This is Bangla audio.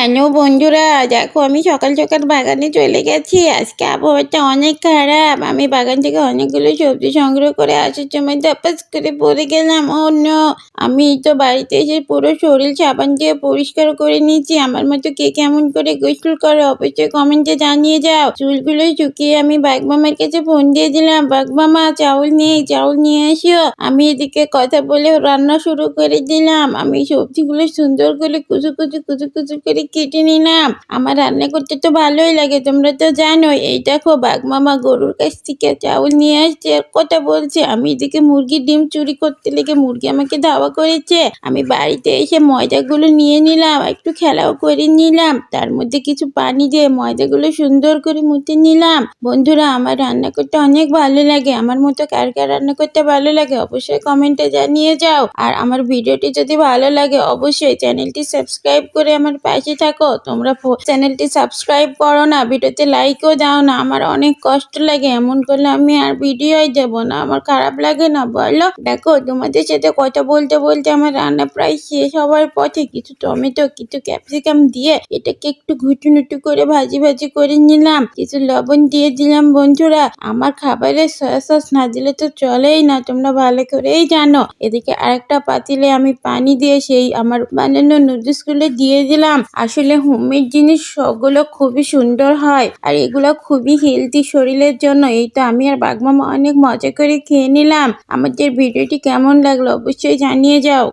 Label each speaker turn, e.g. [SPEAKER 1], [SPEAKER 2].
[SPEAKER 1] জানো বন্ধুরা, দেখো আমি সকাল সকাল বাগানে চলে গেছি। আজকে আবহাওয়াটা অনেক খারাপ। আমি বাগান থেকে অনেকগুলো সবজি সংগ্রহ করে আসার সময় ধপাস করে পড়ে গেলাম। ও নো! আমি তো বাড়িতে এসে পুরো শরীর সাবান দিয়ে পরিষ্কার করে নিয়েছি। আমার মতো কে কেমন করে গোসল করে অবশ্যই কমেন্টে জানিয়ে যাও। চুলগুলো শুকিয়ে আমি বাঘ মামার কাছে ফোন দিয়ে দিলাম, বাঘ মামা চাউল নেই, চাউল নিয়ে এসো। আমি এদিকে কথা বলে রান্না শুরু করে দিলাম। আমি সবজিগুলো সুন্দর করে কুচু কুচু কুচু কুচু করে কেটে নিলাম। আমার রান্না করতে তো ভালোই লাগে, তোমরা তো জানো। এই দেখো বাঘ মামা গরুর কাছ থেকে চাউল নিয়ে আসছে, কথা বলছে। আমি এদিকে মুরগির ডিম চুরি করতে লেগে মুরগি আমাকে ধাওয়া করেছে। আমি বাড়িতে এসে ময়দাগুলো নিয়ে নিলাম, একটু খেলাও করে নিলাম। তার মধ্যে কিছু পানি দিয়ে ময়দাগুলো সুন্দর করে মুছে নিলাম। বন্ধুরা, আমার রান্না করতে অনেক ভালো লাগে। আমার মতো কার কার রান্না করতে ভালো লাগে অবশ্যই কমেন্টে জানিয়ে যাও। আর আমার ভিডিওটি যদি ভালো লাগে অবশ্যই চ্যানেলটি সাবস্ক্রাইব করে আমার পাশে থাকো। তোমরা চ্যানেলটি সাবস্ক্রাইব করো না, ভিডিওতে লাইকও দাও না। আমার অনেক কষ্ট লাগে, এমন করলে আমি আর ভিডিওই দেব না। আমার খারাপ লাগে না বলো? দেখো, তোমাদের সাথে কথা বলতে বলতে আমার রান্না প্রায় শেষ হওয়ার পথে। কিছু টমেটো, কিছু ক্যাপসিকাম দিয়ে এটাকে একটু ঘুটুনুটু করে ভাজি ভাজি করে নিলাম। কিছু লবণ দিয়ে দিলাম। বন্ধুরা, আমার খাবারে সয়া সস না দিলে তো চলেই না, তোমরা ভালো করেই জানো। এদিকে আরেকটা পাতিলে আমি পানি দিয়ে সেই আমার বানানো নুডলস গুলো দিয়ে দিলাম। আসলে হোমমেড জিনিস সবগুলো খুবই সুন্দর হয়, আর এগুলো খুবই হেলদি শরীরের জন্য। এই তো আমি আর বাঘমামা অনেক মজা করে খেয়ে নিলাম। আমাদের ভিডিওটি কেমন লাগলো অবশ্যই জানিয়ে যাও।